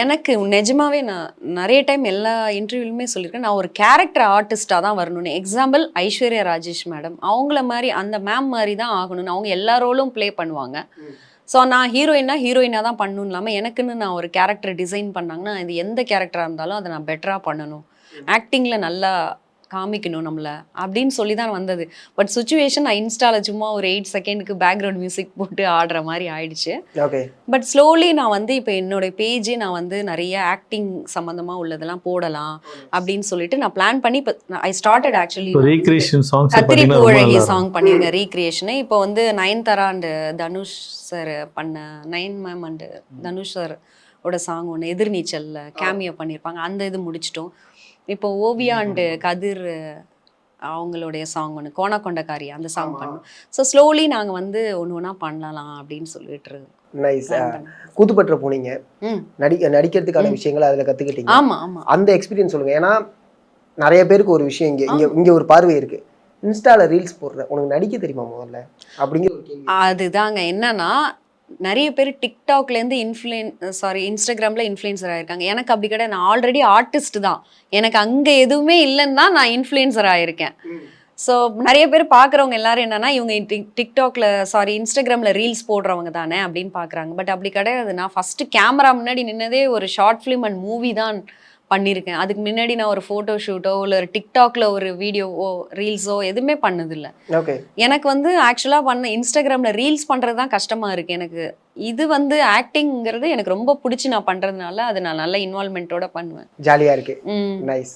எனக்கு நிஜமாவே நான் நிறைய டைம் எல்லா இன்டர்வியூலுமே சொல்லியிருக்கேன், நான் ஒரு கேரக்டர் ஆர்டிஸ்டாக தான் வரணும்னு. எக்ஸாம்பிள் ஐஸ்வர்யா ராஜேஷ் மேடம், அவங்கள மாதிரி அந்த மேம் மாதிரி தான் ஆகணும்னு. அவங்க எல்லா ரோலும் ப்ளே பண்ணுவாங்க. ஸோ நான் ஹீரோயினாக தான் பண்ணணும் இல்லாமல் எனக்குன்னு நான் ஒரு கேரக்டர் டிசைன் பண்ணாங்கன்னா இது எந்த கேரக்டராக இருந்தாலும் அதை நான் பெட்டராக பண்ணணும், ஆக்டிங்கில் நல்லா காமிக்கணும் நம்மள அப்படின்னு சொல்லி தான் வந்தது. பட் சுச்சுவேஷன் நான் இன்ஸ்டாவில் சும்மா ஒரு 8 செகண்டுக்கு பேக்ரவுண்ட் மியூசிக் போட்டு ஆடுற மாதிரி ஆயிடுச்சு. ஓகே. பட் ஸ்லோலி நான் வந்து இப்போ என்னோட பேஜே நான் வந்து நிறைய ஆக்டிங் சம்மந்தமாக உள்ளதெல்லாம் போடலாம் அப்படின்னு சொல்லிட்டு நான் பிளான் பண்ணி இப்போ ஐ ஸ்டார்டட் ஆக்சுவலி கத்திரி பூழகி சாங் பண்ணியிருக்கேன் ரீக்ரியேஷனு. இப்போ வந்து நயன்தாரா அண்டு தனுஷ் சார் பண்ண nine ma'am and Dhanush sir ஓட சாங் ஒன்று எதிர்நீச்சலில் கேமியோ பண்ணியிருப்பாங்க, அந்த இது முடிச்சிட்டோம். இப்போ ஓவியா அண்டு கதிர் அவங்களுடைய சாங் ஒன்று கோணக்கொண்டக்காரி அந்த சாங் பண்ணோம். ஸோ ஸ்லோலி நாங்கள் வந்து ஒன்று ஒன்றா பண்ணலாம் அப்படின்னு சொல்லிட்டு. நைஸ். கூத்துப்பற்ற போனீங்க, நடிக்கிறதுக்கான விஷயங்கள் அதில் கற்றுக்கிட்டீங்க. ஆமாம் ஆமாம், அந்த எக்ஸ்பீரியன்ஸ் சொல்லுங்கள். ஏன்னா நிறைய பேருக்கு ஒரு விஷயம் இங்கே ஒரு பார்வை இருக்குது, இன்ஸ்டாவில் ரீல்ஸ் போடுற உனக்கு நடிக்க தெரியுமா முதல்ல அப்படிங்கிற ஒரு கேள்வி. அதுதாங்க என்னன்னா, நிறைய பேர் டிக்டாக்லேருந்து இன்ஸ்டாகிராமில் இன்ஃப்ளூயன்சர் ஆகிருக்காங்க. எனக்கு அப்படி கிடையாது, நான் ஆல்ரெடி ஆர்டிஸ்ட் தான். எனக்கு அங்கே எதுவுமே இல்லைன்னு தான் நான் இன்ஃப்ளூயன்சர் ஆகிருக்கேன். ஸோ நிறைய பேர் பார்க்குறவங்க எல்லாரும் என்னன்னா இவங்க இன்ஸ்டாகிராமில் ரீல்ஸ் போடுறவங்க தானே அப்படின்னு பார்க்குறாங்க. பட் அப்படி கிடையாது. நான் ஃபஸ்ட்டு கேமரா முன்னாடி நின்னதே ஒரு ஷார்ட் ஃபிலிம் அண்ட் மூவி தான் பண்ணியிருக்கேன். அதுக்கு முன்னாடி நான் ஒரு ஃபோட்டோ ஷூட்டோ இல்லை ஒரு டிக்டாக்ல ஒரு வீடியோவோ ரீல்ஸோ எதுவுமே பண்ணதில்லை. ஓகே. எனக்கு வந்து ஆக்சுவலாக இன்ஸ்டாகிராமில் ரீல்ஸ் பண்ணுறது தான் கஷ்டமாக இருக்குது. எனக்கு இது வந்து ஆக்டிங்கிறது எனக்கு ரொம்ப பிடிச்சி நான் பண்ணுறதுனால அது நான் நல்ல இன்வால்மெண்ட்டோட பண்ணுவேன். ஜாலியாக இருக்கு. நைஸ்.